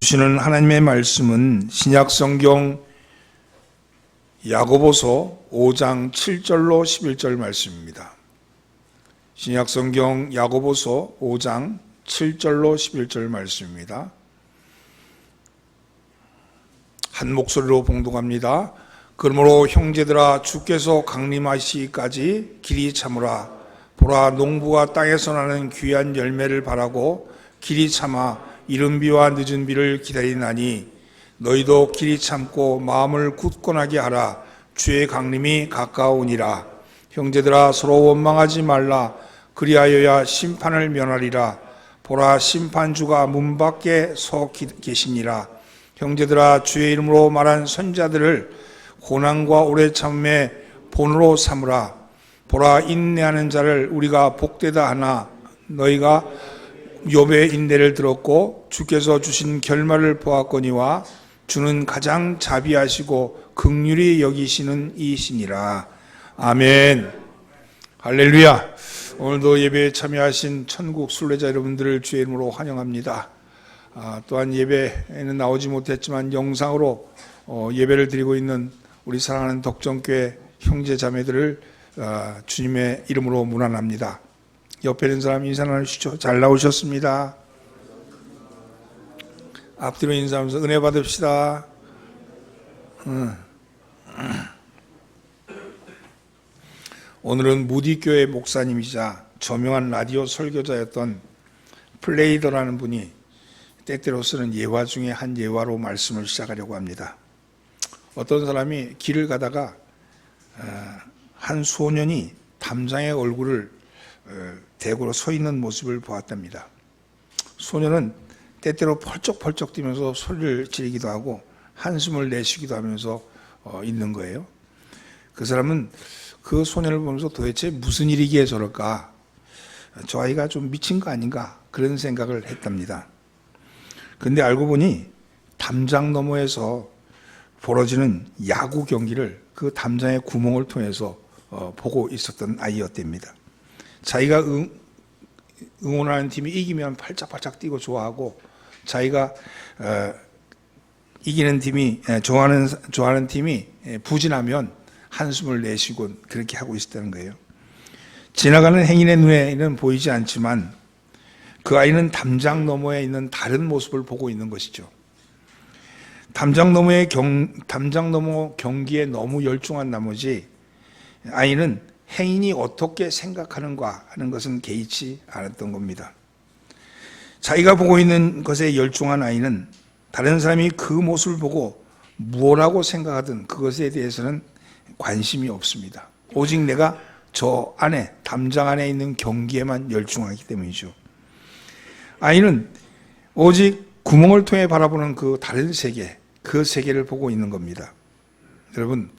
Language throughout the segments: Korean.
주시는 하나님의 말씀은 신약성경 야고보서 5장 7절로 11절 말씀입니다. 신약성경 야고보서 5장 7절로 11절 말씀입니다. 한 목소리로 봉독합니다. 그러므로 형제들아, 주께서 강림하시기까지 길이 참으라. 보라, 농부가 땅에서 나는 귀한 열매를 바라고 길이 참아 이른 비와 늦은 비를 기다리나니, 너희도 길이 참고 마음을 굳건하게 하라. 주의 강림이 가까우니라. 형제들아, 서로 원망하지 말라. 그리하여야 심판을 면하리라. 보라, 심판주가 문 밖에 서 계시니라. 형제들아, 주의 이름으로 말한 선자들을 고난과 오래 참음의 본으로 삼으라. 보라, 인내하는 자를 우리가 복되다 하나, 너희가 욥의 인내를 들었고 주께서 주신 결말을 보았거니와 주는 가장 자비하시고 긍휼히 여기시는 이시니라. 아멘. 할렐루야. 오늘도 예배에 참여하신 천국 순례자 여러분들을 주의 이름으로 환영합니다. 또한 예배에는 나오지 못했지만 영상으로 예배를 드리고 있는 우리 사랑하는 덕정교회 형제 자매들을 주님의 이름으로 문안합니다. 옆에 있는 사람 인사 나누시죠. 잘 나오셨습니다. 앞뒤로 인사하면서 은혜 받읍시다. 오늘은 무디교회 목사님이자 저명한 라디오 설교자였던 플레이더라는 분이 때때로 쓰는 예화 중에 한 예화로 말씀을 시작하려고 합니다. 어떤 사람이 길을 가다가 한 소년이 담장의 얼굴을 대고로 서 있는 모습을 보았답니다. 소년은 때때로 펄쩍펄쩍 뛰면서 소리를 지르기도 하고 한숨을 내쉬기도 하면서 있는 거예요. 그 사람은 그 소년을 보면서 도대체 무슨 일이기에 저럴까? 저 아이가 좀 미친 거 아닌가? 그런 생각을 했답니다. 근데 알고 보니 담장 너머에서 벌어지는 야구 경기를 그 담장의 구멍을 통해서 보고 있었던 아이였답니다. 자기가 응원하는 팀이 이기면 팔짝팔짝 뛰고 좋아하고, 자기가 이기는 팀이 좋아하는 팀이 부진하면 한숨을 내쉬곤 그렇게 하고 있었다는 거예요. 지나가는 행인의 눈에는 보이지 않지만 그 아이는 담장 너머에 있는 다른 모습을 보고 있는 것이죠. 담장 너머 경기에 너무 열중한 나머지 아이는 행인이 어떻게 생각하는가 하는 것은 개의치 않았던 겁니다. 자기가 보고 있는 것에 열중한 아이는 다른 사람이 그 모습을 보고 무엇라고 생각하든 그것에 대해서는 관심이 없습니다. 오직 내가 저 안에, 담장 안에 있는 경기에만 열중하기 때문이죠. 아이는 오직 구멍을 통해 바라보는 그 다른 세계, 그 세계를 보고 있는 겁니다. 여러분,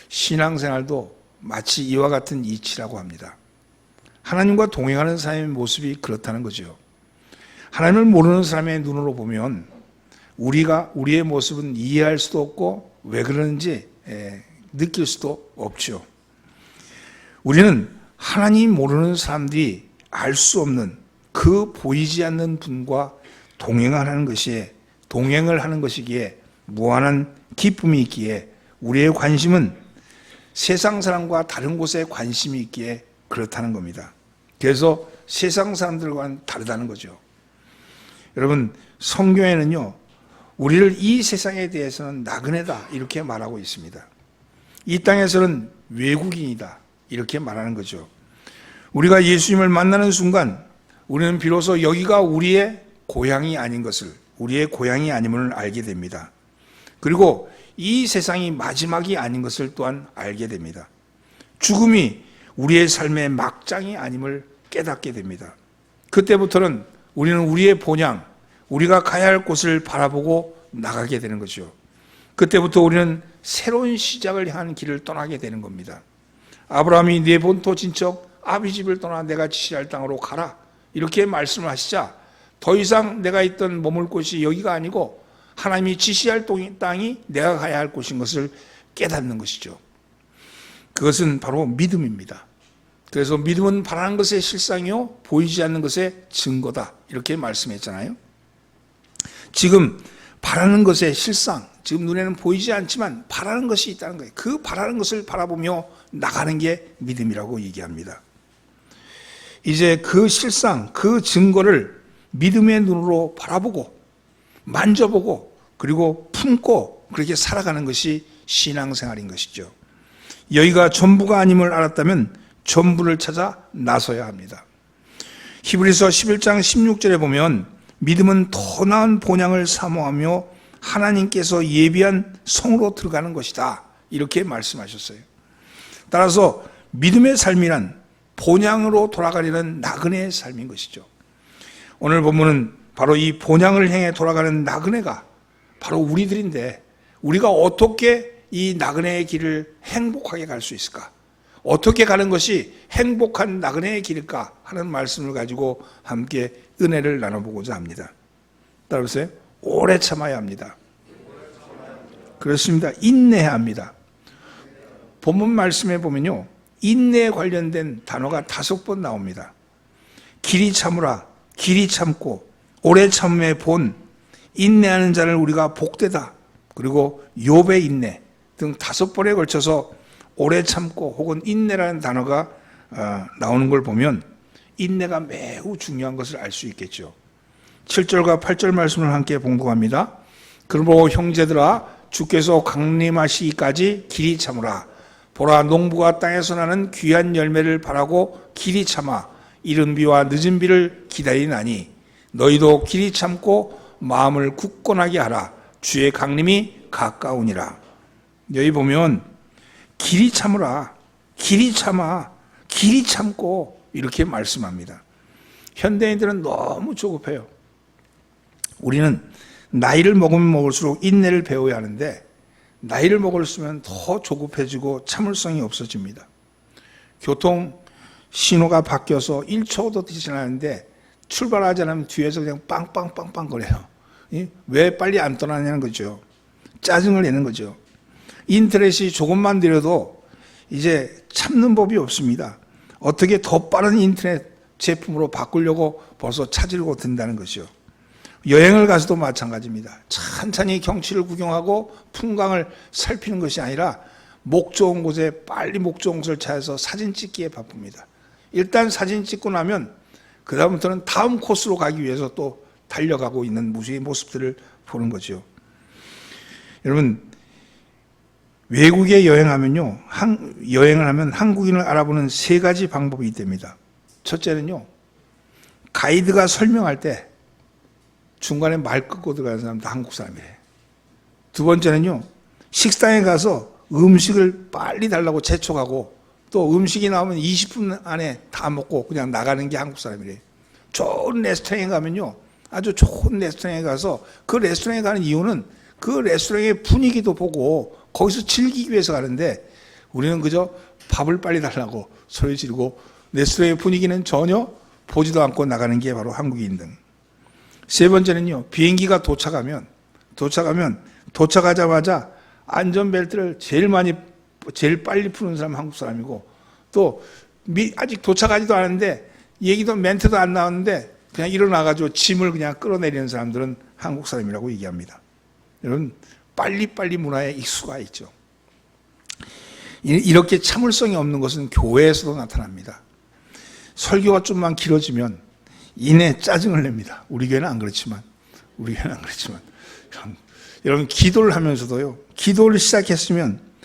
신앙생활도 마치 이와 같은 이치라고 합니다. 하나님과 동행하는 사람의 모습이 그렇다는 거죠. 하나님을 모르는 사람의 눈으로 보면 우리의 모습은 이해할 수도 없고 왜 그러는지 느낄 수도 없죠. 우리는 하나님 모르는 사람들이 알 수 없는 그 보이지 않는 분과 동행을 하는 것이기에 무한한 기쁨이 있기에 우리의 관심은 세상 사람과 다른 곳에 관심이 있기에 그렇다는 겁니다. 그래서 세상 사람들과는 다르다는 거죠. 여러분, 성경에는요, 우리를 이 세상에 대해서는 나그네다 이렇게 말하고 있습니다. 이 땅에서는 외국인이다 이렇게 말하는 거죠. 우리가 예수님을 만나는 순간 우리는 비로소 여기가 우리의 고향이 아닌 것을, 우리의 고향이 아님을 알게 됩니다. 그리고 이 세상이 마지막이 아닌 것을 또한 알게 됩니다. 죽음이 우리의 삶의 막장이 아님을 깨닫게 됩니다. 그때부터는 우리는 우리의 본향, 우리가 가야 할 곳을 바라보고 나가게 되는 거죠. 그때부터 우리는 새로운 시작을 향한 길을 떠나게 되는 겁니다. 아브라함이 네 본토 친척 아비 집을 떠나 내가 지시할 땅으로 가라 이렇게 말씀을 하시자 더 이상 내가 있던 머물 곳이 여기가 아니고 하나님이 지시할 땅이 내가 가야 할 곳인 것을 깨닫는 것이죠. 그것은 바로 믿음입니다. 그래서 믿음은 바라는 것의 실상이요 보이지 않는 것의 증거다 이렇게 말씀했잖아요. 지금 바라는 것의 실상, 지금 눈에는 보이지 않지만 바라는 것이 있다는 거예요. 그 바라는 것을 바라보며 나가는 게 믿음이라고 얘기합니다. 이제 그 실상, 그 증거를 믿음의 눈으로 바라보고 만져보고 그리고 품고 그렇게 살아가는 것이 신앙생활인 것이죠. 여기가 전부가 아님을 알았다면 전부를 찾아 나서야 합니다. 히브리서 11장 16절에 보면 믿음은 더 나은 본향을 사모하며 하나님께서 예비한 성으로 들어가는 것이다, 이렇게 말씀하셨어요. 따라서 믿음의 삶이란 본향으로 돌아가려는 나그네의 삶인 것이죠. 오늘 본문은 바로 이 본향을 향해 돌아가는 나그네가 바로 우리들인데, 우리가 어떻게 이 나그네의 길을 행복하게 갈 수 있을까? 어떻게 가는 것이 행복한 나그네의 길일까 하는 말씀을 가지고 함께 은혜를 나눠보고자 합니다. 따라오세요. 오래 참아야 합니다. 그렇습니다. 인내해야 합니다. 본문 말씀에 보면요, 인내에 관련된 단어가 5번 나옵니다. 길이 참으라, 길이 참고, 오래 참음의 본, 인내하는 자를 우리가 복되다, 그리고 욥의 인내 등 5번에 걸쳐서 오래 참고 혹은 인내라는 단어가 나오는 걸 보면 인내가 매우 중요한 것을 알 수 있겠죠. 7절과 8절 말씀을 함께 봉독합니다. 그러므로 형제들아, 주께서 강림하시기까지 길이 참으라. 보라, 농부가 땅에서 나는 귀한 열매를 바라고 길이 참아 이른 비와 늦은 비를 기다리나니 너희도 길이 참고 마음을 굳건하게 하라. 주의 강림이 가까우니라. 여기 보면 길이 참으라, 길이 참아, 길이 참고 이렇게 말씀합니다. 현대인들은 너무 조급해요. 우리는 나이를 먹으면 먹을수록 인내를 배워야 하는데 나이를 먹을수록 더 조급해지고 참을성이 없어집니다. 교통 신호가 바뀌어서 1초도 되지 않았는데 출발하지 않으면 뒤에서 그냥 빵빵빵빵 거려요. 왜 빨리 안 떠나냐는 거죠. 짜증을 내는 거죠. 인터넷이 조금만 느려도 이제 참는 법이 없습니다. 어떻게 더 빠른 인터넷 제품으로 바꾸려고 벌써 찾으려고 든다는 것이죠. 여행을 가서도 마찬가지입니다. 천천히 경치를 구경하고 풍광을 살피는 것이 아니라 목 좋은 곳에 빨리 목 좋은 곳을 찾아서 사진 찍기에 바쁩니다. 일단 사진 찍고 나면 그 다음부터는 다음 코스로 가기 위해서 또 달려가고 있는 무수의 모습들을 보는 거죠. 여러분, 외국에 여행을 하면 한국인을 알아보는 3가지 방법이 있답니다. 첫째는요, 가이드가 설명할 때 중간에 말 끊고 들어가는 사람도 한국 사람이래. 두 번째는요, 식당에 가서 음식을 빨리 달라고 재촉하고 또 음식이 나오면 20분 안에 다 먹고 그냥 나가는 게 한국 사람이래. 좋은 레스토랑에 가면요, 아주 좋은 레스토랑에 가서 그 레스토랑에 가는 이유는 그 레스토랑의 분위기도 보고 거기서 즐기기 위해서 가는데 우리는 그저 밥을 빨리 달라고 소리 지르고 레스토랑의 분위기는 전혀 보지도 않고 나가는 게 바로 한국인 등. 세 번째는요, 비행기가 도착하자마자 안전벨트를 제일 빨리 푸는 사람은 한국 사람이고 또 아직 도착하지도 않았는데 얘기도 멘트도 안 나왔는데 그냥 일어나가지고 짐을 그냥 끌어내리는 사람들은 한국 사람이라고 얘기합니다. 여러분, 빨리빨리 문화에 익수가 있죠. 이렇게 참을성이 없는 것은 교회에서도 나타납니다. 설교가 좀만 길어지면 이내 짜증을 냅니다. 우리 교회는 안 그렇지만 여러분, 기도를 하면서도요, 기도를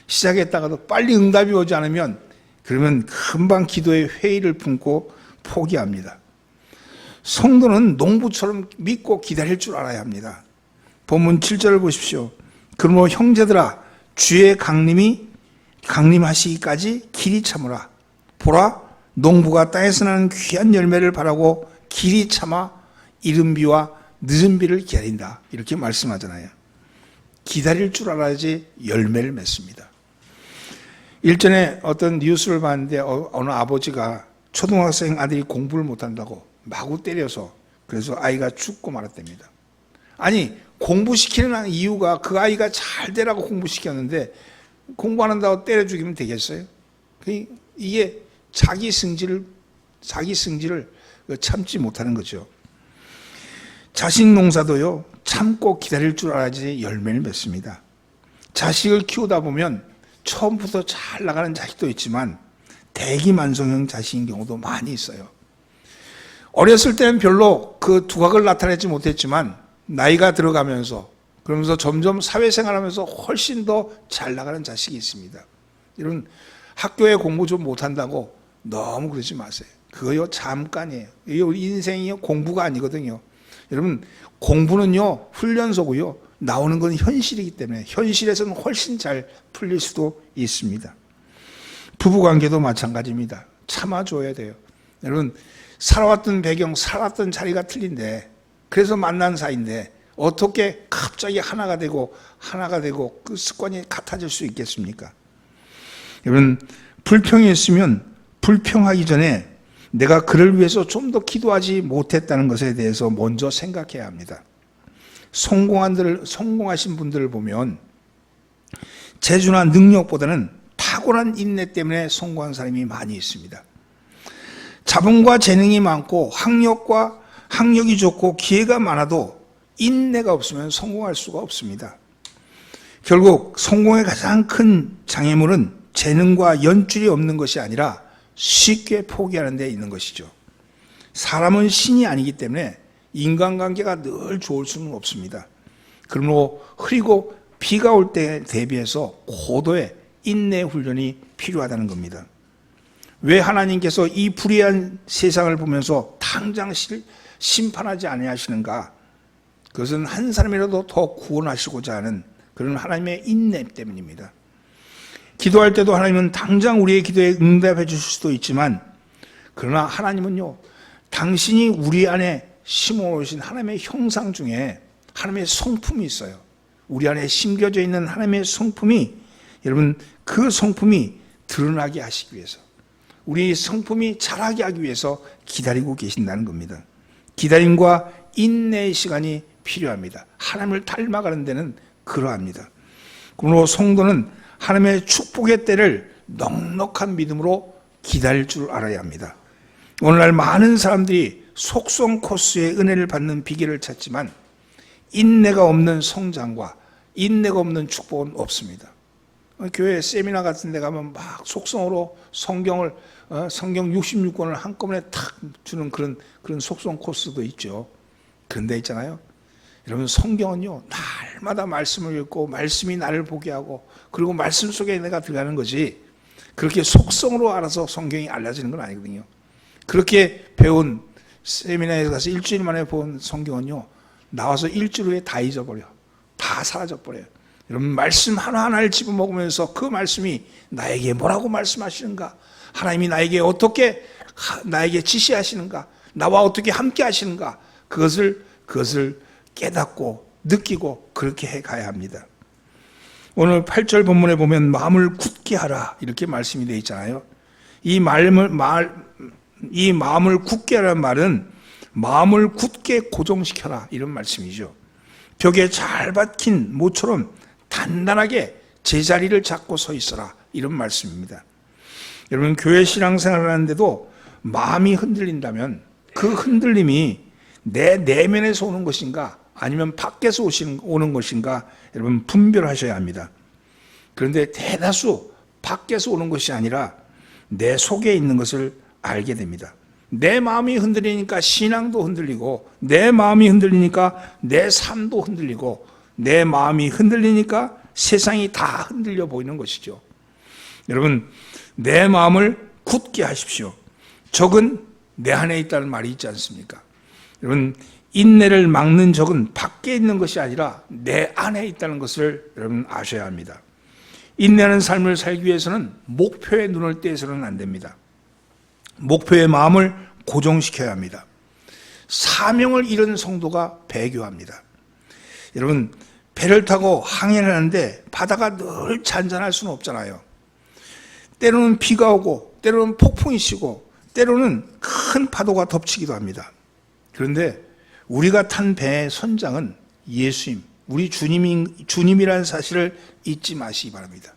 시작했다가도 빨리 응답이 오지 않으면 그러면 금방 기도의 회의를 품고 포기합니다. 성도는 농부처럼 믿고 기다릴 줄 알아야 합니다. 본문 7절을 보십시오. 그러므로 형제들아, 주의 강림하시기까지 길이 참으라. 보라, 농부가 땅에서 나는 귀한 열매를 바라고 길이 참아 이른 비와 늦은 비를 기다린다, 이렇게 말씀하잖아요. 기다릴 줄 알아야지 열매를 맺습니다. 일전에 어떤 뉴스를 봤는데 어느 아버지가 초등학생 아들이 공부를 못한다고 마구 때려서 그래서 아이가 죽고 말았답니다. 아니, 공부시키는 이유가 그 아이가 잘 되라고 공부시켰는데 공부 안 한다고 때려 죽이면 되겠어요? 이게 자기 승질을 참지 못하는 거죠. 자식 농사도요, 참고 기다릴 줄 알아야지 열매를 맺습니다. 자식을 키우다 보면 처음부터 잘 나가는 자식도 있지만 대기만성형 자식인 경우도 많이 있어요. 어렸을 때는 별로 그 두각을 나타내지 못했지만 나이가 들어가면서 그러면서 점점 사회생활하면서 훨씬 더 잘 나가는 자식이 있습니다. 여러분, 학교에 공부 좀 못한다고 너무 그러지 마세요. 그거요 잠깐이에요. 우리 인생이요 공부가 아니거든요. 여러분, 공부는요 훈련소고요, 나오는 건 현실이기 때문에 현실에서는 훨씬 잘 풀릴 수도 있습니다. 부부관계도 마찬가지입니다. 참아줘야 돼요. 여러분, 살아왔던 배경, 살았던 자리가 틀린데, 그래서 만난 사이인데 어떻게 갑자기 하나가 되고 그 습관이 같아질 수 있겠습니까? 여러분, 불평이 있으면 불평하기 전에 내가 그를 위해서 좀 더 기도하지 못했다는 것에 대해서 먼저 생각해야 합니다. 성공하신 분들을 보면 재주나 능력보다는 탁월한 인내 때문에 성공한 사람이 많이 있습니다. 자본과 재능이 많고 학력이 좋고 기회가 많아도 인내가 없으면 성공할 수가 없습니다. 결국 성공의 가장 큰 장애물은 재능과 연줄이 없는 것이 아니라 쉽게 포기하는 데 있는 것이죠. 사람은 신이 아니기 때문에 인간관계가 늘 좋을 수는 없습니다. 그러므로 흐리고 비가 올 때 대비해서 고도의 인내 훈련이 필요하다는 겁니다. 왜 하나님께서 이 불의한 세상을 보면서 당장 심판하지 아니하시는가? 그것은 한 사람이라도 더 구원하시고자 하는 그런 하나님의 인내 때문입니다. 기도할 때도 하나님은 당장 우리의 기도에 응답해 주실 수도 있지만, 그러나 하나님은요, 당신이 우리 안에 심어놓으신 하나님의 형상 중에 하나님의 성품이 있어요. 우리 안에 심겨져 있는 하나님의 성품이, 여러분, 그 성품이 드러나게 하시기 위해서, 우리 성품이 자라게 하기 위해서 기다리고 계신다는 겁니다. 기다림과 인내의 시간이 필요합니다. 하나님을 닮아가는 데는 그러합니다. 그러므로 성도는 하나님의 축복의 때를 넉넉한 믿음으로 기다릴 줄 알아야 합니다. 오늘날 많은 사람들이 속성 코스의 은혜를 받는 비결을 찾지만 인내가 없는 성장과 인내가 없는 축복은 없습니다. 교회 세미나 같은 데 가면 막 속성으로 성경 66권을 한꺼번에 탁 주는 그런 속성 코스도 있죠. 그런데 있잖아요, 여러분, 성경은요 날마다 말씀을 읽고 말씀이 나를 보게 하고 그리고 말씀 속에 내가 들어가는 거지, 그렇게 속성으로 알아서 성경이 알려지는 건 아니거든요. 그렇게 배운 세미나에 가서 일주일 만에 본 성경은요 나와서 일주일 후에 다 잊어버려, 다 사라져버려요. 여러분, 말씀 하나하나를 집어먹으면서 그 말씀이 나에게 뭐라고 말씀하시는가, 하나님이 나에게 어떻게 나에게 지시하시는가, 나와 어떻게 함께 하시는가, 그것을 깨닫고 느끼고 그렇게 해가야 합니다. 오늘 8절 본문에 보면 마음을 굳게 하라 이렇게 말씀이 되어 있잖아요. 이 마음을 굳게 하라는 말은 마음을 굳게 고정시켜라 이런 말씀이죠. 벽에 잘 박힌 모처럼 단단하게 제자리를 잡고 서 있어라 이런 말씀입니다. 여러분, 교회 신앙생활을 하는데도 마음이 흔들린다면 그 흔들림이 내 내면에서 오는 것인가 아니면 밖에서 오는 것인가, 여러분 분별하셔야 합니다. 그런데 대다수 밖에서 오는 것이 아니라 내 속에 있는 것을 알게 됩니다. 내 마음이 흔들리니까 신앙도 흔들리고, 내 마음이 흔들리니까 내 삶도 흔들리고, 내 마음이 흔들리니까 세상이 다 흔들려 보이는 것이죠. 여러분, 내 마음을 굳게 하십시오. 적은 내 안에 있다는 말이 있지 않습니까? 여러분, 인내를 막는 적은 밖에 있는 것이 아니라 내 안에 있다는 것을 여러분 아셔야 합니다. 인내하는 삶을 살기 위해서는 목표에 눈을 떼서는 안 됩니다. 목표의 마음을 고정시켜야 합니다. 사명을 잃은 성도가 배교합니다. 여러분, 배를 타고 항해를 하는데 바다가 늘 잔잔할 수는 없잖아요. 때로는 비가 오고 때로는 폭풍이 치고 때로는 큰 파도가 덮치기도 합니다. 그런데 우리가 탄 배의 선장은 예수님, 우리 주님이라는 사실을 잊지 마시기 바랍니다.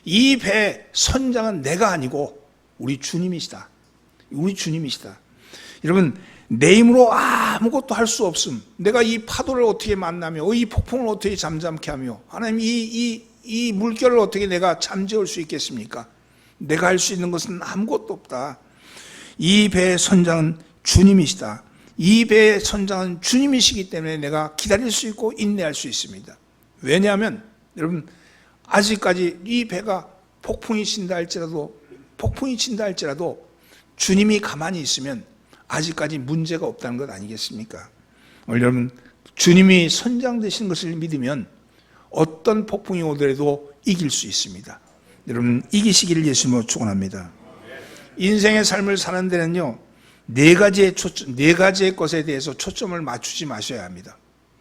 이 배의 선장은 내가 아니고 우리 주님이시다. 우리 주님이시다. 여러분, 내 힘으로 아무것도 할 수 없음. 내가 이 파도를 어떻게 만나며 이 폭풍을 어떻게 잠잠케 하며 하나님 이 물결을 어떻게 내가 잠재울 수 있겠습니까? 내가 할 수 있는 것은 아무것도 없다. 이 배의 선장은 주님이시다. 이 배의 선장은 주님이시기 때문에 내가 기다릴 수 있고 인내할 수 있습니다. 왜냐하면 여러분 아직까지 이 배가 폭풍이 친다 할지라도 주님이 가만히 있으면 아직까지 문제가 없다는 것 아니겠습니까? 여러분 주님이 선장 되신 것을 믿으면 어떤 폭풍이 오더라도 이길 수 있습니다. 여러분 이기시기를 예수님으로 축원합니다. 인생의 삶을 사는 데는요 네 가지의 것에 대해서 초점을 맞추지 마셔야 합니다.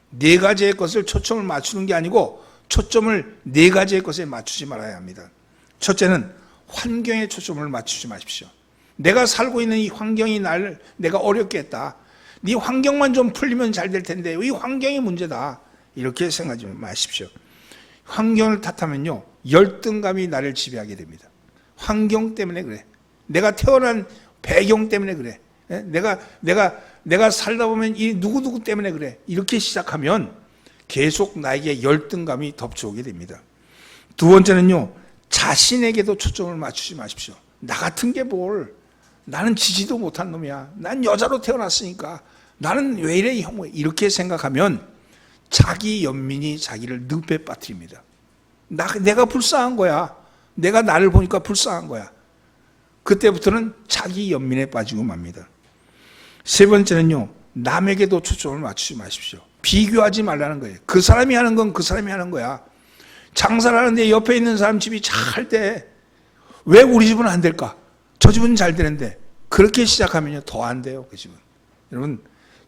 네 가지의 것을 초점을 맞추는 게 아니고 초점을 네 가지의 것에 맞추지 말아야 합니다. 첫째는 환경에 초점을 맞추지 마십시오. 내가 살고 있는 이 환경이 내가 어렵게 했다. 네 환경만 좀 풀리면 잘 될 텐데 이 환경이 문제다. 이렇게 생각하지 마십시오. 환경을 탓하면요 열등감이 나를 지배하게 됩니다. 환경 때문에 그래. 내가 태어난 배경 때문에 그래. 내가 살다 보면 이 누구누구 때문에 그래. 이렇게 시작하면 계속 나에게 열등감이 덮쳐오게 됩니다. 두 번째는요 자신에게도 초점을 맞추지 마십시오. 나 같은 게 뭘, 나는 지지도 못한 놈이야. 난 여자로 태어났으니까 나는 왜 이래 형, 이렇게 생각하면 자기 연민이 자기를 늪에 빠뜨립니다. 내가 불쌍한 거야. 내가 나를 보니까 불쌍한 거야. 그때부터는 자기 연민에 빠지고 맙니다. 세 번째는요 남에게도 초점을 맞추지 마십시오. 비교하지 말라는 거예요. 그 사람이 하는 건 그 사람이 하는 거야. 장사를 하는데 옆에 있는 사람 집이 잘 돼. 왜 우리 집은 안 될까? 저 집은 잘 되는데. 그렇게 시작하면요 더 안 돼요. 그 집은. 여러분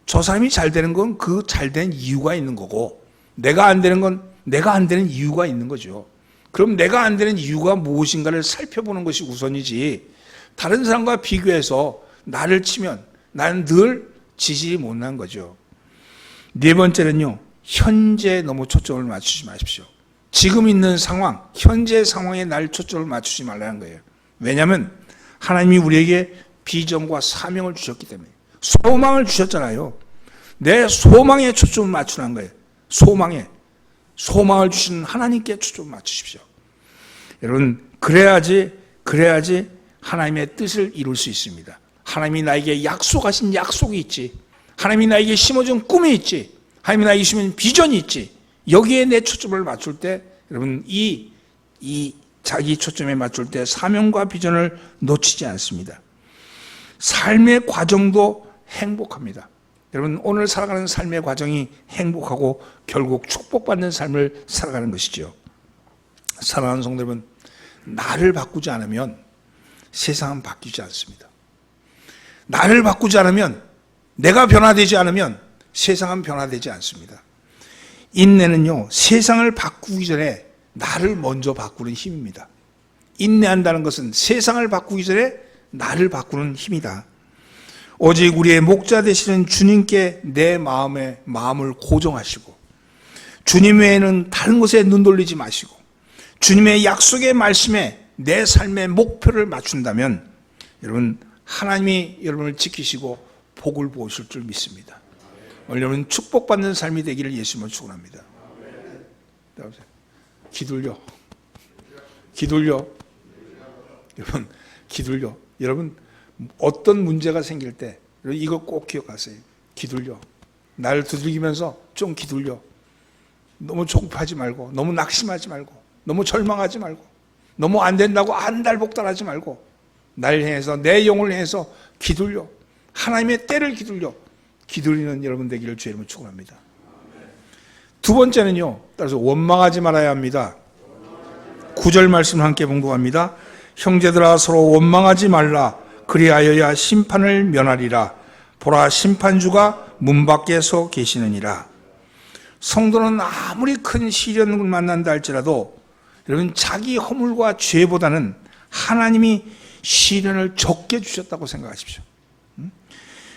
저 사람이 잘 되는 건 그 잘 된 이유가 있는 거고 내가 안 되는 건 내가 안 되는 이유가 있는 거죠. 그럼 내가 안 되는 이유가 무엇인가를 살펴보는 것이 우선이지 다른 사람과 비교해서 나를 치면 나는 늘 지질이 못난 거죠. 네 번째는요 현재에 너무 초점을 맞추지 마십시오. 지금 있는 상황, 현재 상황에 날 초점을 맞추지 말라는 거예요. 왜냐하면 하나님이 우리에게 비전과 사명을 주셨기 때문에 소망을 주셨잖아요. 내 소망에 초점을 맞추는 거예요. 소망을 주신 하나님께 초점을 맞추십시오. 여러분 그래야지 하나님의 뜻을 이룰 수 있습니다. 하나님이 나에게 약속하신 약속이 있지. 하나님이 나에게 심어준 꿈이 있지. 하나님이 나에게 심어준 비전이 있지. 여기에 내 초점을 맞출 때 여러분 이 자기 초점에 맞출 때 사명과 비전을 놓치지 않습니다. 삶의 과정도 행복합니다. 여러분 오늘 살아가는 삶의 과정이 행복하고 결국 축복받는 삶을 살아가는 것이죠. 사랑하는 성도 여러분, 나를 바꾸지 않으면 세상은 바뀌지 않습니다. 나를 바꾸지 않으면, 내가 변화되지 않으면 세상은 변화되지 않습니다. 인내는요 세상을 바꾸기 전에 나를 먼저 바꾸는 힘입니다. 인내한다는 것은 세상을 바꾸기 전에 나를 바꾸는 힘이다. 오직 우리의 목자 되시는 주님께 내 마음을 고정하시고 주님 외에는 다른 것에 눈 돌리지 마시고 주님의 약속의 말씀에 내 삶의 목표를 맞춘다면 여러분 하나님이 여러분을 지키시고 복을 보실 줄 믿습니다. 여러분 축복받는 삶이 되기를 예수님으로 축원합니다. 기둘려. 여러분 기둘려. 여러분 어떤 문제가 생길 때 이거 꼭 기억하세요. 기둘려. 나를 두들기면서 좀 기둘려. 너무 조급하지 말고 너무 낙심하지 말고 너무 절망하지 말고 너무 안 된다고 안달복달하지 말고 날 향해서 내 영혼을 향해서 기둘려. 하나님의 때를 기둘리는 여러분 되기를 주의 이름으로 축원합니다. 두 번째는요 따라서 원망하지 말아야 합니다. 9절 말씀을 함께 봉독합니다. 형제들아 서로 원망하지 말라. 그리하여야 심판을 면하리라. 보라 심판주가 문 밖에 서 계시느니라. 성도는 아무리 큰 시련을 만난다 할지라도 여러분 자기 허물과 죄보다는 하나님이 시련을 적게 주셨다고 생각하십시오.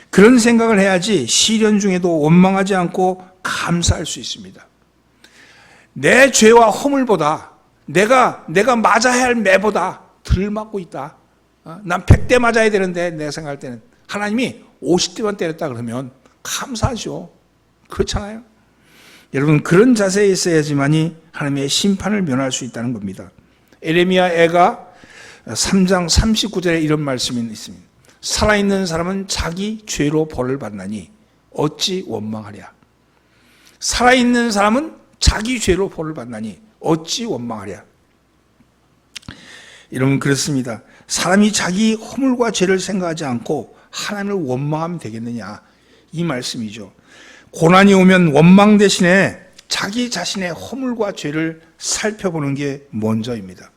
그런 생각을 해야지 시련 중에도 원망하지 않고 감사할 수 있습니다. 내 죄와 허물보다 내가 맞아야 할 매보다 덜 맞고 있다. 난 100대 맞아야 되는데 내가 생각할 때는 하나님이 50대만 때렸다 그러면 감사하죠. 그렇잖아요. 여러분, 그런 자세에 있어야지만이 하나님의 심판을 면할 수 있다는 겁니다. 에레미야 애가 3장 39절에 이런 말씀이 있습니다. 살아있는 사람은 자기 죄로 벌을 받나니 어찌 원망하랴. 살아있는 사람은 자기 죄로 벌을 받나니 어찌 원망하랴. 여러분, 그렇습니다. 사람이 자기 허물과 죄를 생각하지 않고 하나님을 원망하면 되겠느냐, 이 말씀이죠. 고난이 오면 원망 대신에 자기 자신의 허물과 죄를 살펴보는 게 먼저입니다.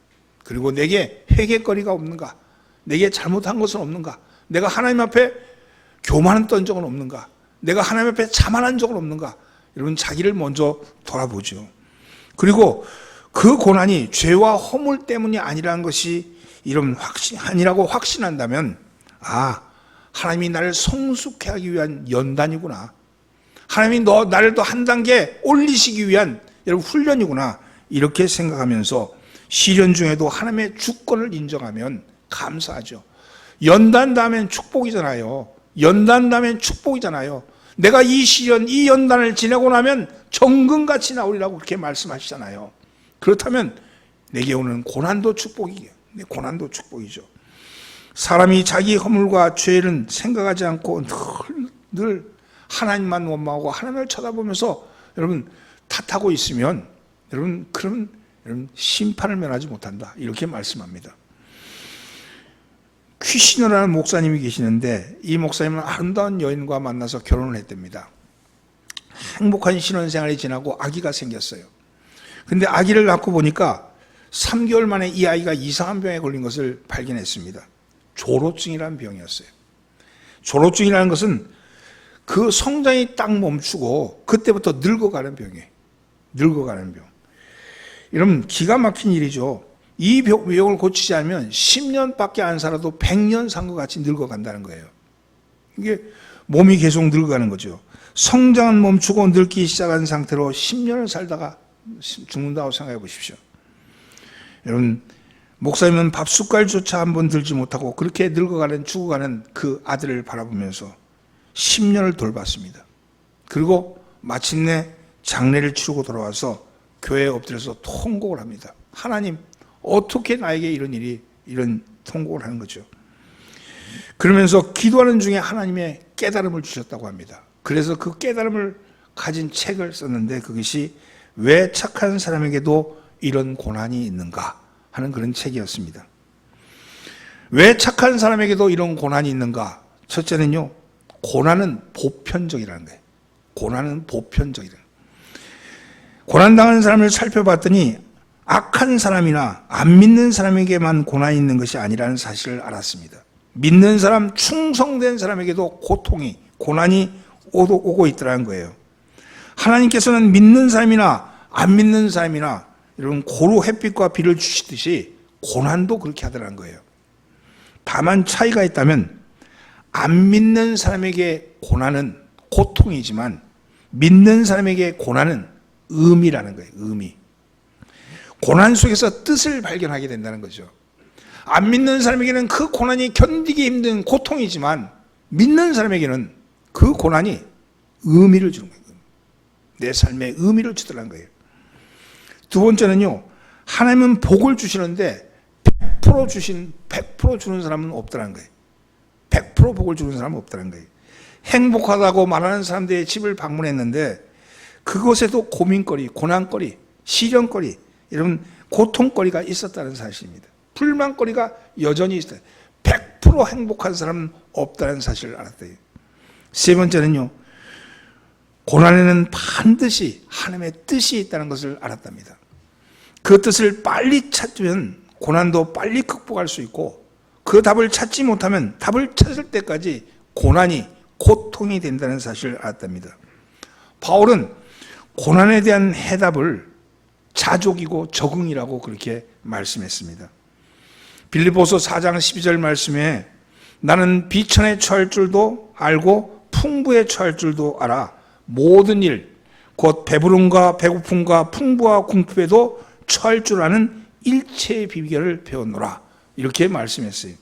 그리고 내게 회개거리가 없는가? 내게 잘못한 것은 없는가? 내가 하나님 앞에 교만했던 적은 없는가? 내가 하나님 앞에 자만한 적은 없는가? 여러분, 자기를 먼저 돌아보죠. 그리고 그 고난이 죄와 허물 때문이 아니라는 것이 아니라고 확신한다면, 하나님이 나를 성숙해 하기 위한 연단이구나. 하나님이 나를 더 한 단계 올리시기 위한 여러분 훈련이구나. 이렇게 생각하면서 시련 중에도 하나님의 주권을 인정하면 감사하죠. 연단 다음엔 축복이잖아요. 연단 다음엔 축복이잖아요. 내가 이 시련, 이 연단을 지내고 나면 정금같이 나오리라고 그렇게 말씀하시잖아요. 그렇다면 내게 오는 고난도 축복이에요. 고난도 축복이죠. 사람이 자기 허물과 죄는 생각하지 않고 늘 하나님만 원망하고 하나님을 쳐다보면서 여러분 탓하고 있으면 여러분 심판을 면하지 못한다. 이렇게 말씀합니다. 퀴시너라는 목사님이 계시는데 이 목사님은 아름다운 여인과 만나서 결혼을 했답니다. 행복한 신혼생활이 지나고 아기가 생겼어요. 근데 아기를 낳고 보니까 3개월 만에 이 아이가 이상한 병에 걸린 것을 발견했습니다. 조로증이라는 병이었어요. 조로증이라는 것은 그 성장이 딱 멈추고 그때부터 늙어가는 병이에요. 늙어가는 병. 여러분, 기가 막힌 일이죠. 이 병을 고치지 않으면 10년밖에 안 살아도 100년 산 것 같이 늙어간다는 거예요. 이게 몸이 계속 늙어가는 거죠. 성장은 멈추고 늙기 시작한 상태로 10년을 살다가 죽는다고 생각해 보십시오. 여러분, 목사님은 밥 숟갈조차 한번 들지 못하고 그렇게 늙어가는 죽어가는 그 아들을 바라보면서 10년을 돌봤습니다. 그리고 마침내 장례를 치르고 돌아와서 교회에 엎드려서 통곡을 합니다. 하나님, 어떻게 나에게 이런 통곡을 하는 거죠. 그러면서 기도하는 중에 하나님의 깨달음을 주셨다고 합니다. 그래서 그 깨달음을 가진 책을 썼는데 그것이 왜 착한 사람에게도 이런 고난이 있는가 하는 그런 책이었습니다. 왜 착한 사람에게도 이런 고난이 있는가? 첫째는요, 고난은 보편적이라는 거예요. 고난은 보편적이라는 거예요. 고난당하는 사람을 살펴봤더니 악한 사람이나 안 믿는 사람에게만 고난이 있는 것이 아니라는 사실을 알았습니다. 믿는 사람, 충성된 사람에게도 고난이 오고 있더라는 거예요. 하나님께서는 믿는 사람이나 안 믿는 사람이나 여러분 고루 햇빛과 비를 주시듯이 고난도 그렇게 하더라는 거예요. 다만 차이가 있다면 안 믿는 사람에게 고난은 고통이지만 믿는 사람에게 고난은 의미라는 거예요. 의미. 고난 속에서 뜻을 발견하게 된다는 거죠. 안 믿는 사람에게는 그 고난이 견디기 힘든 고통이지만 믿는 사람에게는 그 고난이 의미를 주는 거예요. 내 삶에 의미를 주더라는 거예요. 두 번째는요, 하나님은 복을 주시는데 100% 주는 사람은 없더라는 거예요. 100% 복을 주는 사람은 없더라는 거예요. 행복하다고 말하는 사람들의 집을 방문했는데 그곳에도 고민거리, 고난거리, 시련거리, 이런 고통거리가 있었다는 사실입니다. 불만거리가 여전히 있어요. 100% 행복한 사람은 없다는 사실을 알았대요. 세 번째는요, 고난에는 반드시 하나님의 뜻이 있다는 것을 알았답니다. 그 뜻을 빨리 찾으면 고난도 빨리 극복할 수 있고 그 답을 찾지 못하면 답을 찾을 때까지 고통이 된다는 사실을 알았답니다. 바울은 고난에 대한 해답을 자족이고 적응이라고 그렇게 말씀했습니다. 빌립보서 4장 12절 말씀에 나는 비천에 처할 줄도 알고 풍부에 처할 줄도 알아 모든 일 곧 배부름과 배고픔과 풍부와 궁핍에도 처할 줄 아는 일체의 비결을 배웠노라 이렇게 말씀했어요.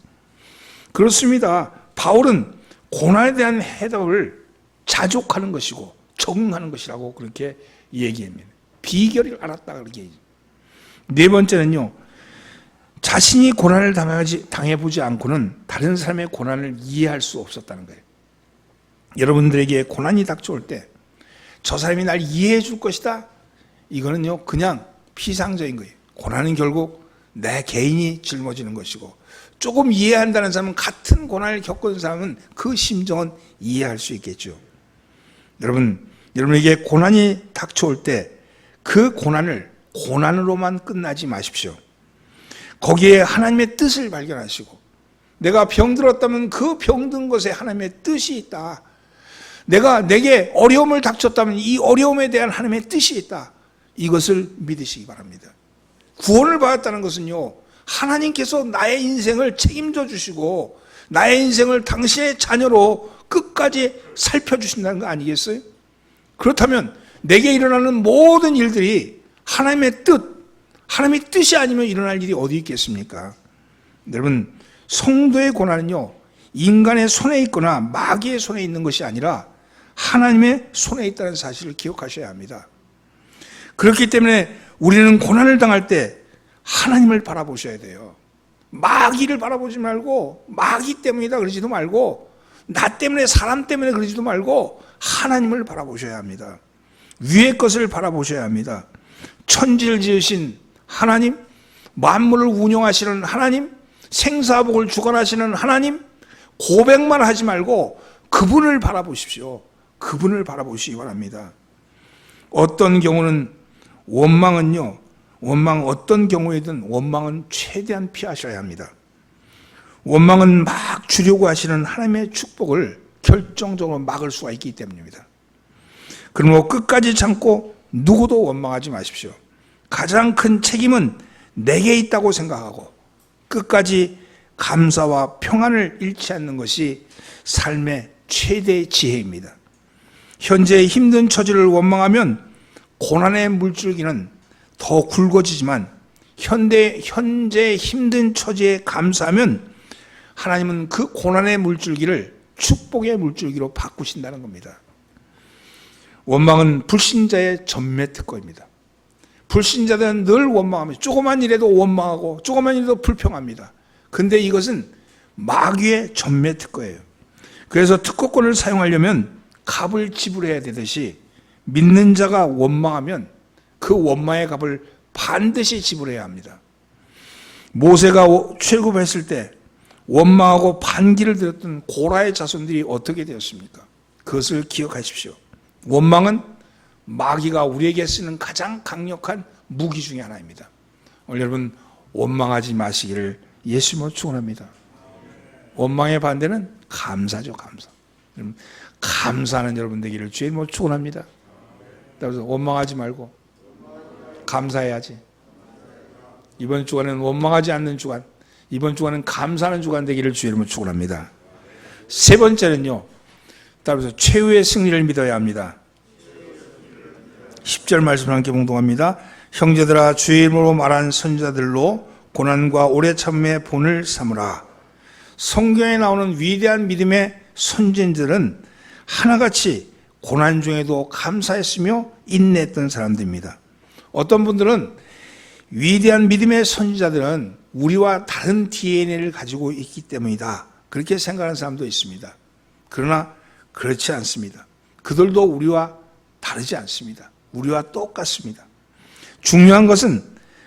그렇습니다. 바울은 고난에 대한 해답을 자족하는 것이고 적응하는 것이라고 그렇게 얘기합니다. 비결을 알았다 그렇게 얘기해요. 네 번째는요, 자신이 고난을 당해보지 않고는 다른 사람의 고난을 이해할 수 없었다는 거예요. 여러분들에게 고난이 닥쳐올 때 저 사람이 날 이해해 줄 것이다, 이거는요 그냥 피상적인 거예요. 고난은 결국 내 개인이 짊어지는 것이고, 조금 이해한다는 사람은, 같은 고난을 겪은 사람은 그 심정은 이해할 수 있겠죠. 여러분에게 고난이 닥쳐올 때 그 고난을 고난으로만 끝나지 마십시오. 거기에 하나님의 뜻을 발견하시고, 내가 병들었다면 그 병든 것에 하나님의 뜻이 있다. 내게 어려움을 닥쳤다면 이 어려움에 대한 하나님의 뜻이 있다. 이것을 믿으시기 바랍니다. 구원을 받았다는 것은요, 하나님께서 나의 인생을 책임져 주시고 나의 인생을 당신의 자녀로 끝까지 살펴주신다는 거 아니겠어요? 그렇다면 내게 일어나는 모든 일들이 하나님의 뜻, 하나님의 뜻이 아니면 일어날 일이 어디 있겠습니까? 여러분, 성도의 고난은요, 인간의 손에 있거나 마귀의 손에 있는 것이 아니라 하나님의 손에 있다는 사실을 기억하셔야 합니다. 그렇기 때문에 우리는 고난을 당할 때 하나님을 바라보셔야 돼요. 마귀를 바라보지 말고, 마귀 때문이다 그러지도 말고, 나 때문에, 사람 때문에 그러지도 말고 하나님을 바라보셔야 합니다. 위의 것을 바라보셔야 합니다. 천지를 지으신 하나님, 만물을 운영하시는 하나님, 생사복을 주관하시는 하나님, 고백만 하지 말고 그분을 바라보십시오. 그분을 바라보시기 바랍니다. 어떤 경우는 어떤 경우에든 원망은 최대한 피하셔야 합니다. 원망은 막 주려고 하시는 하나님의 축복을 결정적으로 막을 수가 있기 때문입니다. 그러므로 끝까지 참고 누구도 원망하지 마십시오. 가장 큰 책임은 내게 있다고 생각하고 끝까지 감사와 평안을 잃지 않는 것이 삶의 최대의 지혜입니다. 현재의 힘든 처지를 원망하면 고난의 물줄기는 더 굵어지지만, 현재 힘든 처지에 감사하면 하나님은 그 고난의 물줄기를 축복의 물줄기로 바꾸신다는 겁니다. 원망은 불신자의 전매 특권입니다. 불신자들은 늘 원망합니다. 조그만 일에도 원망하고 조그만 일에도 불평합니다. 근데 이것은 마귀의 전매 특권이에요. 그래서 특허권을 사용하려면 값을 지불해야 되듯이, 믿는 자가 원망하면 그 원망의 값을 반드시 지불해야 합니다. 모세가 출애굽했을 때 원망하고 반기를 들었던 고라의 자손들이 어떻게 되었습니까? 그것을 기억하십시오. 원망은 마귀가 우리에게 쓰는 가장 강력한 무기 중에 하나입니다. 오늘 여러분, 원망하지 마시기를 예수님으로 축원합니다. 원망의 반대는 감사죠. 감사. 감사하는 여러분 되기를 주의 이름으로 축원합니다. 그래서 원망하지 말고 감사해야지. 이번 주간은 원망하지 않는 주간, 이번 주간은 감사하는 주간 되기를 주의 이름으로 축원합니다. 세 번째는요, 따라서 최후의 승리를 믿어야 합니다. 10절 말씀을 함께 봉독합니다. 형제들아, 주의 이름으로 말한 선지자들로 고난과 오래 참음의 본을 삼으라. 성경에 나오는 위대한 믿음의 선진들은 하나같이 고난 중에도 감사했으며 인내했던 사람들입니다. 어떤 분들은 위대한 믿음의 선지자들은 우리와 다른 DNA를 가지고 있기 때문이다, 그렇게 생각하는 사람도 있습니다. 그러나 그렇지 않습니다. 그들도 우리와 다르지 않습니다. 우리와 똑같습니다. 중요한 것은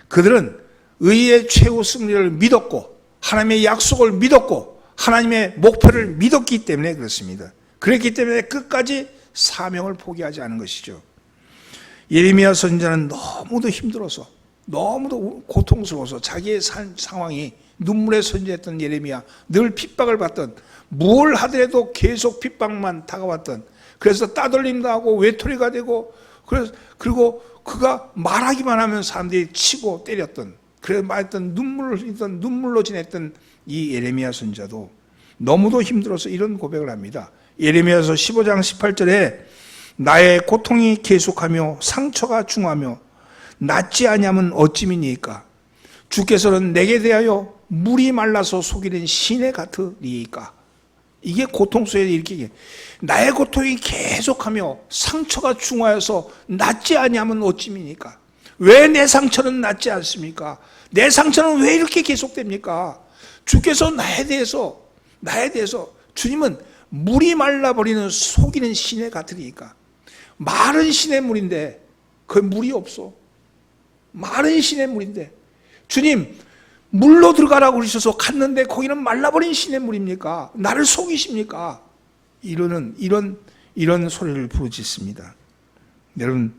그들은 의의 최후 승리를 믿었고, 하나님의 약속을 믿었고, 하나님의 목표를 믿었기 때문에 그렇습니다. 그렇기 때문에 끝까지 사명을 포기하지 않은 것이죠. 예레미야 선지자는 너무도 힘들어서, 너무도 고통스러워서, 자기의 상황이 눈물에 선지했던 예레미야, 늘 핍박을 받던, 뭘 하더라도 계속 핍박만 다가왔던, 그래서 따돌림도 하고 외톨이가 되고, 그리고 그가 말하기만 하면 사람들이 치고 때렸던, 그래서 말했던 눈물로 지냈던 이 예레미야 선지자도 너무도 힘들어서 이런 고백을 합니다. 예레미야서 15장 18절에 나의 고통이 계속하며 상처가 중하며 낫지 아니하면 어찌미니까? 주께서는 내게 대하여 물이 말라서 속이는 시내 같으리이까? 이게 고통 속에 이렇게 얘기해. 나의 고통이 계속하며 상처가 중하여서 낫지 아니하면 어찌입니까? 왜 내 상처는 낫지 않습니까? 내 상처는 왜 이렇게 계속됩니까? 주께서 나에 대해서 주님은 물이 말라버리는 속이는 시내 같으니까. 마른 시냇물인데 그 물이 없어. 마른 시냇물인데 주님 물로 들어가라고 그러셔서 갔는데 거기는 말라버린 시냇물입니까? 나를 속이십니까? 이런 소리를 부르짖습니다. 여러분,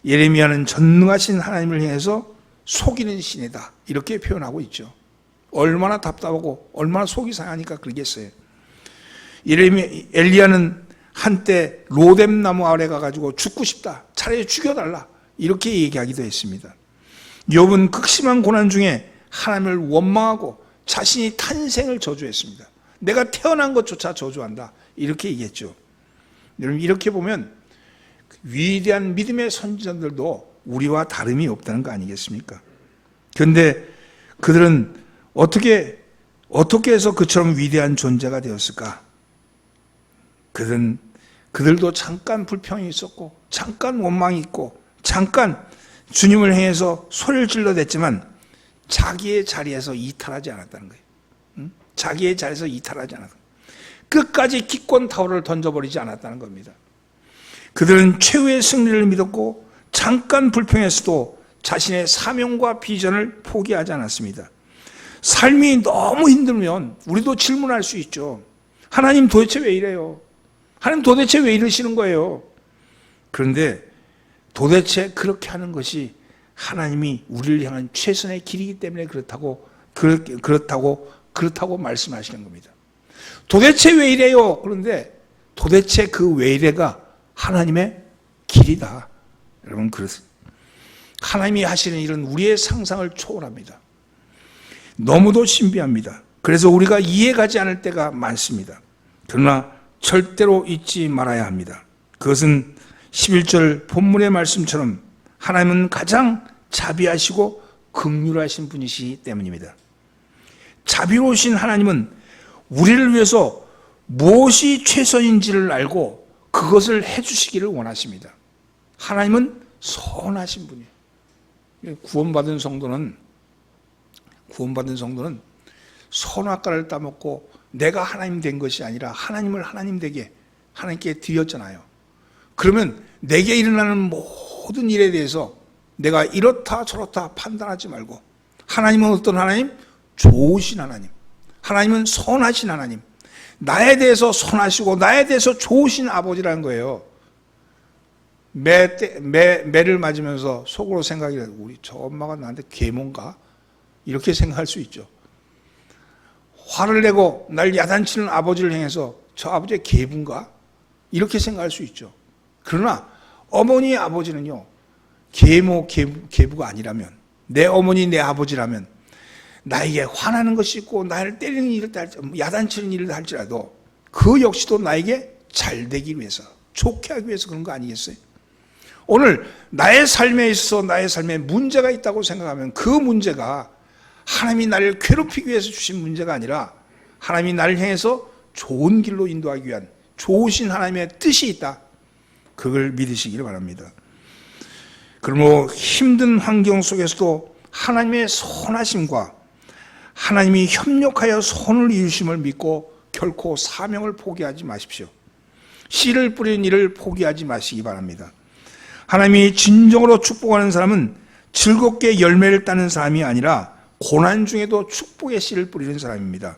예레미야는 전능하신 하나님을 향해서 속이는 시내다 이렇게 표현하고 있죠. 얼마나 답답하고 얼마나 속이 상하니까 그러겠어요. 엘리야는 한때 로뎀 나무 아래 가가지고 죽고 싶다, 차라리 죽여달라 이렇게 얘기하기도 했습니다. 욥은 극심한 고난 중에 하나님을 원망하고 자신이 탄생을 저주했습니다. 내가 태어난 것조차 저주한다 이렇게 얘기했죠. 여러분, 이렇게 보면 위대한 믿음의 선지자들도 우리와 다름이 없다는 거 아니겠습니까? 그런데 그들은 어떻게 해서 그처럼 위대한 존재가 되었을까? 그들도 잠깐 불평이 있었고 잠깐 원망이 있고 잠깐 주님을 향해서 소리를 질러댔지만 자기의 자리에서 이탈하지 않았다는 거예요. 자기의 자리에서 이탈하지 않았다. 끝까지 기권 타오를 던져버리지 않았다는 겁니다. 그들은 최후의 승리를 믿었고 잠깐 불평했어도 자신의 사명과 비전을 포기하지 않았습니다. 삶이 너무 힘들면 우리도 질문할 수 있죠. 하나님 도대체 왜 이래요? 하나님 도대체 왜 이러시는 거예요? 그런데 도대체 그렇게 하는 것이 하나님이 우리를 향한 최선의 길이기 때문에 그렇다고 말씀하시는 겁니다. 도대체 왜 이래요? 그런데 도대체 그 왜 이래가 하나님의 길이다. 여러분, 그렇습니다. 하나님이 하시는 일은 우리의 상상을 초월합니다. 너무도 신비합니다. 그래서 우리가 이해가지 않을 때가 많습니다. 그러나 절대로 잊지 말아야 합니다. 그것은 11절 본문의 말씀처럼 하나님은 가장 자비하시고 긍휼하신 분이시기 때문입니다. 자비로우신 하나님은 우리를 위해서 무엇이 최선인지를 알고 그것을 해주시기를 원하십니다. 하나님은 선하신 분이에요. 구원받은 성도는 선악과를 따먹고 내가 하나님 된 것이 아니라 하나님을 하나님 되게 하나님께 드렸잖아요. 그러면 내게 일어나는 모든 일에 대해서 내가 이렇다 저렇다 판단하지 말고 하나님은 어떤 하나님? 좋으신 하나님. 하나님은 선하신 하나님. 나에 대해서 선하시고 나에 대해서 좋으신 아버지라는 거예요. 매를 맞으면서 속으로 생각이 나요. 우리 저 엄마가 나한테 계모인가? 이렇게 생각할 수 있죠. 화를 내고 날 야단치는 아버지를 향해서 저 아버지의 계부인가? 이렇게 생각할 수 있죠. 그러나 어머니 아버지는요, 계부가 아니라면, 내 어머니 내 아버지라면 나에게 화나는 것이 있고 나를 때리는 일을 야단치는 일을 할지라도 그 역시도 나에게 잘 되기 위해서, 좋게 하기 위해서 그런 거 아니겠어요? 오늘 나의 삶에 있어서 나의 삶에 문제가 있다고 생각하면 그 문제가 하나님이 나를 괴롭히기 위해서 주신 문제가 아니라 하나님이 나를 향해서 좋은 길로 인도하기 위한 좋으신 하나님의 뜻이 있다. 그걸 믿으시기를 바랍니다. 그러므로 힘든 환경 속에서도 하나님의 선하심과 하나님이 협력하여 선을 이루심을 믿고 결코 사명을 포기하지 마십시오. 씨를 뿌리는 일을 포기하지 마시기 바랍니다. 하나님이 진정으로 축복하는 사람은 즐겁게 열매를 따는 사람이 아니라 고난 중에도 축복의 씨를 뿌리는 사람입니다.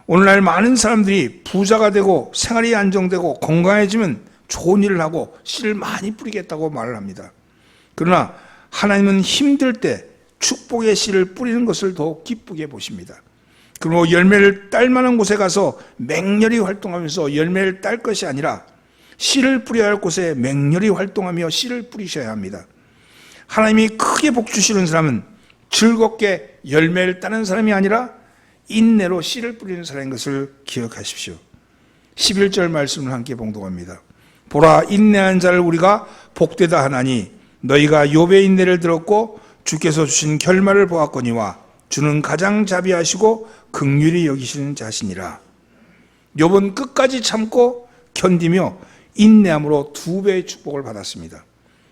오늘날 많은 사람들이 부자가 되고 생활이 안정되고 건강해지면 좋은 일을 하고 씨를 많이 뿌리겠다고 말을 합니다. 그러나 하나님은 힘들 때 축복의 씨를 뿌리는 것을 더 기쁘게 보십니다. 그리고 열매를 딸 만한 곳에 가서 맹렬히 활동하면서 열매를 딸 것이 아니라 씨를 뿌려야 할 곳에 맹렬히 활동하며 씨를 뿌리셔야 합니다. 하나님이 크게 복 주시는 사람은 즐겁게 열매를 따는 사람이 아니라 인내로 씨를 뿌리는 사람인 것을 기억하십시오. 11절 말씀을 함께 봉독합니다. 보라, 인내한 자를 우리가 복되다 하나니 너희가 욥의 인내를 들었고 주께서 주신 결말을 보았거니와 주는 가장 자비하시고 긍휼히 여기시는 자시니라. 욥은 끝까지 참고 견디며 인내함으로 2배의 축복을 받았습니다.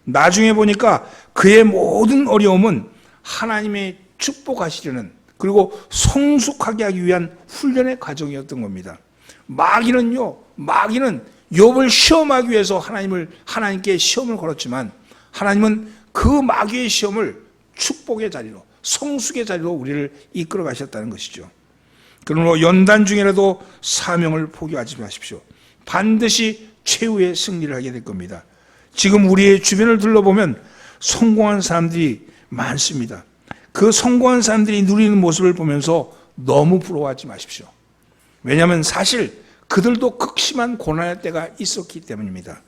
나중에 보니까 그의 모든 어려움은 하나님의 축복하시려는, 그리고 성숙하게 하기 위한 훈련의 과정이었던 겁니다. 마귀는 욥을 시험하기 위해서 하나님께 시험을 걸었지만, 하나님은 그 마귀의 시험을 축복의 자리로, 성숙의 자리로 우리를 이끌어 가셨다는 것이죠. 그러므로 연단 중에라도 사명을 포기하지 마십시오. 반드시 최후의 승리를 하게 될 겁니다. 지금 우리의 주변을 둘러보면 성공한 사람들이 많습니다. 그 성공한 사람들이 누리는 모습을 보면서 너무 부러워하지 마십시오. 왜냐하면 사실 그들도 극심한 고난의 때가 있었기 때문입니다.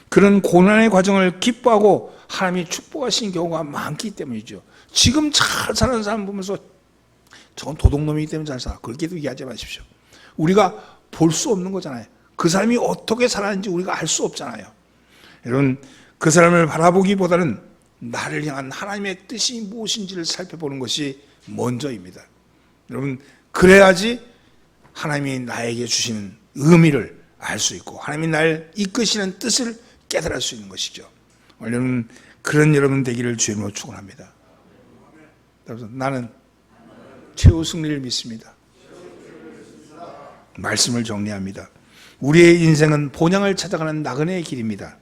그런 고난의 과정을 기뻐하고 하나님이 축복하신 경우가 많기 때문이죠. 지금 잘 사는 사람 보면서 저건 도둑놈이기 때문에 잘 살아, 그렇게도 얘기하지 마십시오. 우리가 볼 수 없는 거잖아요. 그 사람이 어떻게 살았는지 우리가 알 수 없잖아요. 여러분, 그 사람을 바라보기보다는 나를 향한 하나님의 뜻이 무엇인지를 살펴보는 것이 먼저입니다. 여러분, 그래야지 하나님이 나에게 주시는 의미를 알 수 있고 하나님이 날 이끄시는 뜻을 깨달을 수 있는 것이죠. 여러분, 그런 여러분 되기를 주님으로 축원합니다. 나는 최후 승리를 믿습니다. 말씀을 정리합니다. 우리의 인생은 본향을 찾아가는 나그네의 길입니다.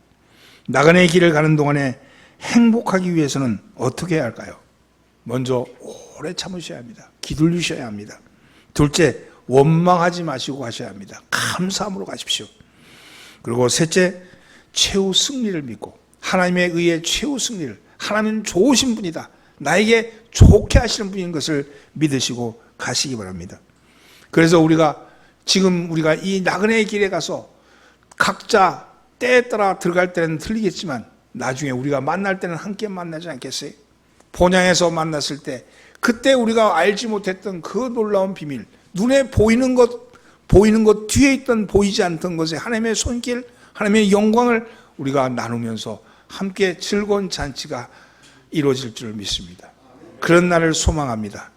나그네의 길을 가는 동안에 행복하기 위해서는 어떻게 해야 할까요? 먼저 오래 참으셔야 합니다. 기다리셔야 합니다. 둘째, 원망하지 마시고 가셔야 합니다. 감사함으로 가십시오. 그리고 셋째, 최후 승리를 믿고 하나님에 의해 최후 승리를, 하나님은 좋으신 분이다, 나에게 좋게 하시는 분인 것을 믿으시고 가시기 바랍니다. 그래서 우리가 이 나그네의 길에 가서 각자 때에 따라 들어갈 때는 틀리겠지만 나중에 우리가 만날 때는 함께 만나지 않겠어요? 본향에서 만났을 때 그때 우리가 알지 못했던 그 놀라운 비밀, 눈에 보이는 것 뒤에 있던 보이지 않던 것에 하나님의 손길, 하나님의 영광을 우리가 나누면서 함께 즐거운 잔치가 이루어질 줄 믿습니다. 그런 날을 소망합니다.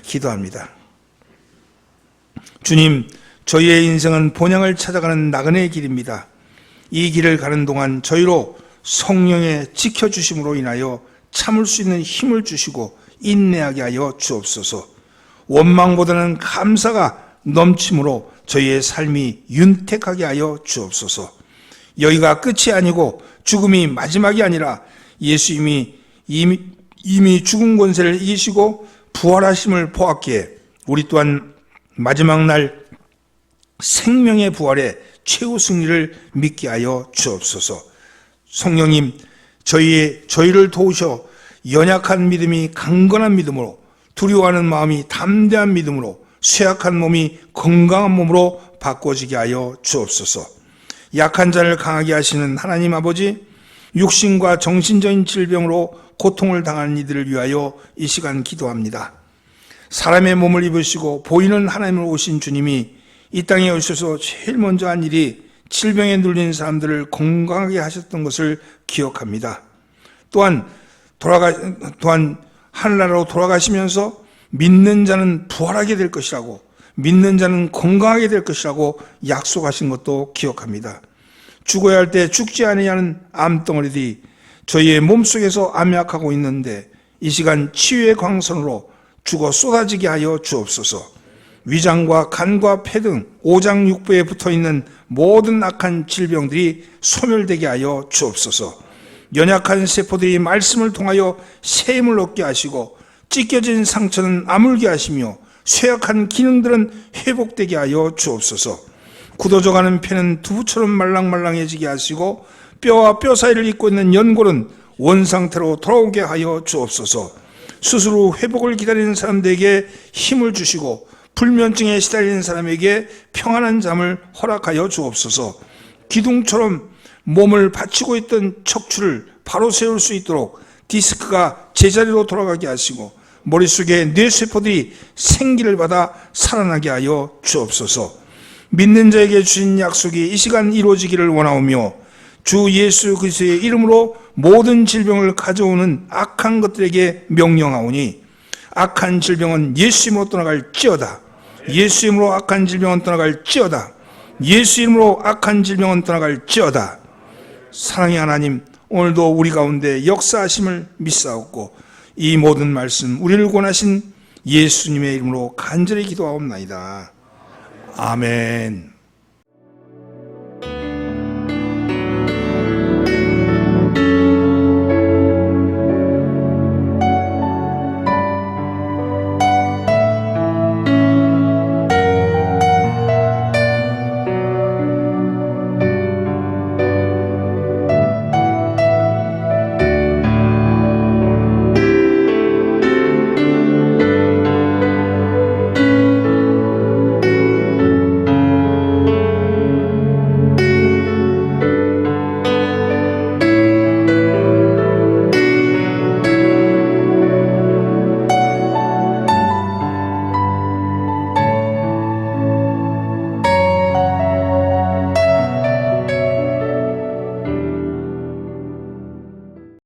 기도합니다. 주님, 저희의 인생은 본향을 찾아가는 나그네의 길입니다. 이 길을 가는 동안 저희로 성령의 지켜주심으로 인하여 참을 수 있는 힘을 주시고 인내하게 하여 주옵소서. 원망보다는 감사가 넘침으로 저희의 삶이 윤택하게 하여 주옵소서. 여기가 끝이 아니고 죽음이 마지막이 아니라 예수님이 이미 죽은 권세를 이기시고 부활하심을 보았기에 우리 또한 마지막 날 생명의 부활의 최후 승리를 믿게 하여 주옵소서. 성령님, 저희를 도우셔 연약한 믿음이 강건한 믿음으로, 두려워하는 마음이 담대한 믿음으로, 쇠약한 몸이 건강한 몸으로 바꿔지게 하여 주옵소서. 약한 자를 강하게 하시는 하나님 아버지, 육신과 정신적인 질병으로 고통을 당하는 이들을 위하여 이 시간 기도합니다. 사람의 몸을 입으시고 보이는 하나님을 오신 주님이 이 땅에 오셔서 제일 먼저 한 일이 질병에 눌린 사람들을 건강하게 하셨던 것을 기억합니다. 또한 하늘나라로 돌아가시면서 믿는 자는 부활하게 될 것이라고, 믿는 자는 건강하게 될 것이라고 약속하신 것도 기억합니다. 죽어야 할 때 죽지 아니하는 암덩어리들이 저희의 몸속에서 암약하고 있는데 이 시간 치유의 광선으로 죽어 쏟아지게 하여 주옵소서. 위장과 간과 폐 등 오장육부에 붙어있는 모든 악한 질병들이 소멸되게 하여 주옵소서. 연약한 세포들이 말씀을 통하여 새 힘을 얻게 하시고 찢겨진 상처는 아물게 하시며 쇠약한 기능들은 회복되게 하여 주옵소서. 굳어져가는 폐는 두부처럼 말랑말랑해지게 하시고 뼈와 뼈 사이를 잇고 있는 연골은 원상태로 돌아오게 하여 주옵소서. 수술 후 회복을 기다리는 사람들에게 힘을 주시고 불면증에 시달리는 사람에게 평안한 잠을 허락하여 주옵소서. 기둥처럼 몸을 받치고 있던 척추를 바로 세울 수 있도록 디스크가 제자리로 돌아가게 하시고 머릿속에 뇌세포들이 생기를 받아 살아나게 하여 주옵소서. 믿는 자에게 주신 약속이 이 시간 이루어지기를 원하오며 주 예수 그리스도의 이름으로 모든 질병을 가져오는 악한 것들에게 명령하오니 악한 질병은 예수님으로 떠나갈지어다. 예수 이름으로 악한 질병은 떠나갈지어다. 예수 이름으로 악한 질병은 떠나갈지어다. 사랑의 하나님, 오늘도 우리 가운데 역사하심을 믿사옵고 이 모든 말씀 우리를 권하신 예수님의 이름으로 간절히 기도하옵나이다. 아멘.